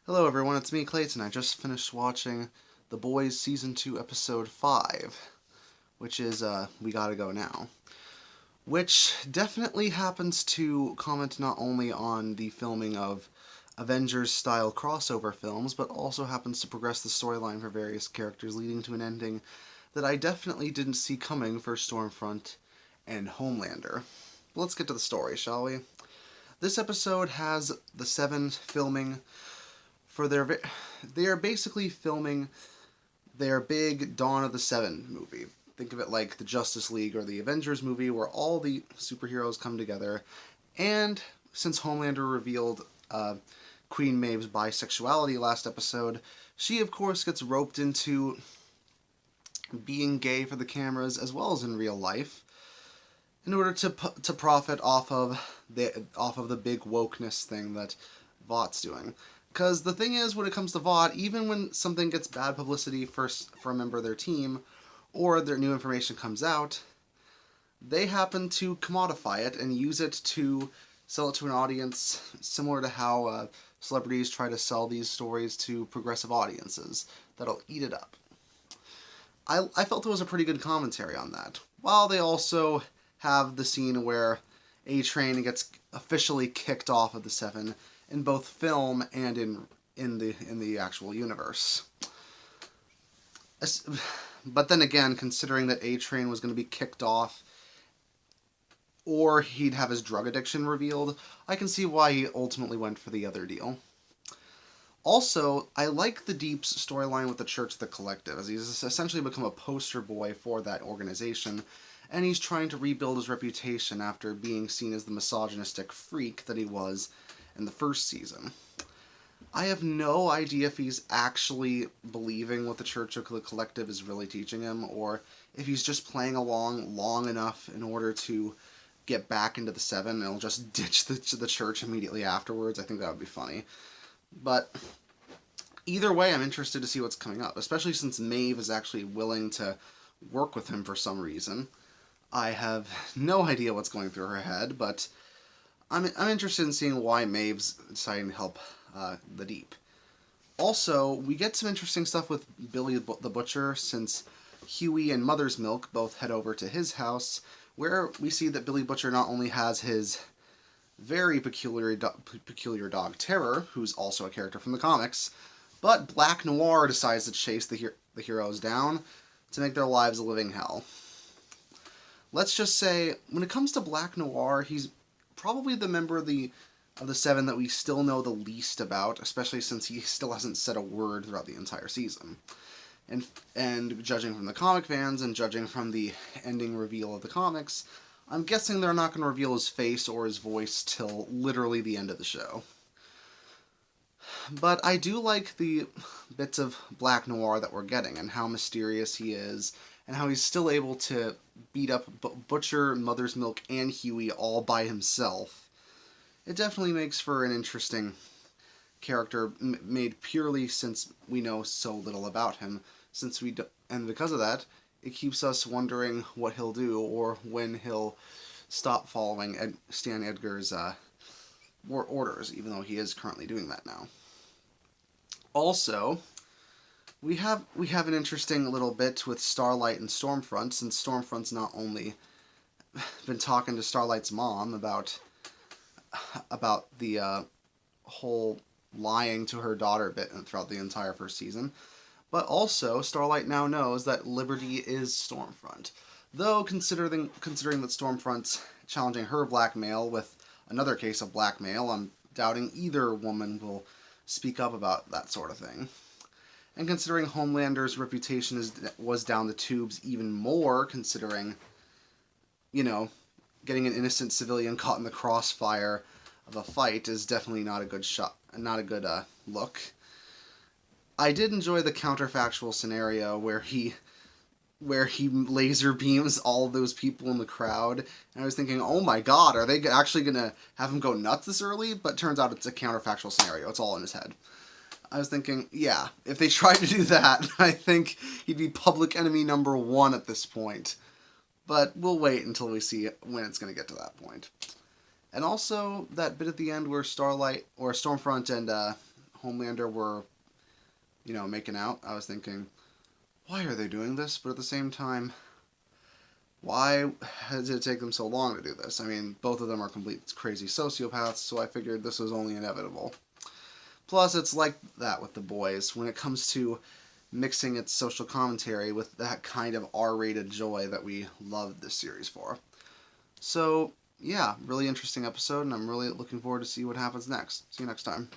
Hello everyone, it's me Clayton. I just finished watching The Boys Season 2 Episode 5, which is We Gotta Go Now, which definitely happens to comment not only on the filming of Avengers-style crossover films, but also happens to progress the storyline for various characters, leading to an ending that I definitely didn't see coming for Stormfront and Homelander. But let's get to the story, shall we? This episode has the Seven filming for they are basically filming their big Dawn of the Seven movie. Think of it like the Justice League or the Avengers movie, where all the superheroes come together. And since Homelander revealed Queen Maeve's bisexuality last episode, she of course gets roped into being gay for the cameras as well as in real life, in order to profit off of the big wokeness thing that Vought's doing. Because the thing is, when it comes to Vought, even when something gets bad publicity for a member of their team, or their new information comes out, they happen to commodify it and use it to sell it to an audience, similar to how celebrities try to sell these stories to progressive audiences that'll eat it up. I felt it was a pretty good commentary on that. While they also have the scene where A-Train gets officially kicked off of the Seven in both film and in the actual universe. But then again, considering that A-Train was going to be kicked off, or he'd have his drug addiction revealed, I can see why he ultimately went for the other deal. Also, I like the Deep's storyline with the Church of the Collective, as he's essentially become a poster boy for that organization, and he's trying to rebuild his reputation after being seen as the misogynistic freak that he was in the first season. I have no idea if he's actually believing what the Church of the Collective is really teaching him, or if he's just playing along long enough in order to get back into the Seven and he'll just ditch the Church immediately afterwards. I think that would be funny. But either way, I'm interested to see what's coming up, especially since Maeve is actually willing to work with him for some reason. I have no idea what's going through her head, but I'm interested in seeing why Maeve's deciding to help the Deep. Also, we get some interesting stuff with Billy the Butcher, since Huey and Mother's Milk both head over to his house, where we see that Billy Butcher not only has his very peculiar dog Terror, who's also a character from the comics, but Black Noir decides to chase the heroes down to make their lives a living hell. Let's just say, when it comes to Black Noir, he's probably the member of the Seven that we still know the least about, especially since he still hasn't said a word throughout the entire season. And judging from the comic fans and judging from the ending reveal of the comics, I'm guessing they're not going to reveal his face or his voice till literally the end of the show. But I do like the bits of Black Noir that we're getting, and how mysterious he is, and how he's still able to beat up Butcher, Mother's Milk, and Huey all by himself. It definitely makes for an interesting character, made purely since we know so little about him, and because of that, it keeps us wondering what he'll do, or when he'll stop following Stan Edgar's orders, even though he is currently doing that now. Also, we have an interesting little bit with Starlight and Stormfront, since Stormfront's not only been talking to Starlight's mom about the whole lying to her daughter bit throughout the entire first season, but also Starlight now knows that Liberty is Stormfront. Though considering that Stormfront's challenging her blackmail with another case of blackmail, I'm doubting either woman will speak up about that sort of thing. And considering Homelander's reputation was down the tubes even more, considering, getting an innocent civilian caught in the crossfire of a fight is definitely not a good look. I did enjoy the counterfactual scenario where he laser beams all those people in the crowd, and I was thinking, oh my god, are they actually gonna have him go nuts this early? But turns out it's a counterfactual scenario, it's all in his head. I was thinking, yeah, if they tried to do that, I think he'd be public enemy number 1 at this point. But we'll wait until we see when it's going to get to that point. And also, that bit at the end where Stormfront and Homelander were, making out, I was thinking, why are they doing this? But at the same time, why did it take them so long to do this? I mean, both of them are complete crazy sociopaths, so I figured this was only inevitable. Plus, it's like that with The Boys when it comes to mixing its social commentary with that kind of R-rated joy that we loved this series for. So, yeah, really interesting episode, and I'm really looking forward to see what happens next. See you next time.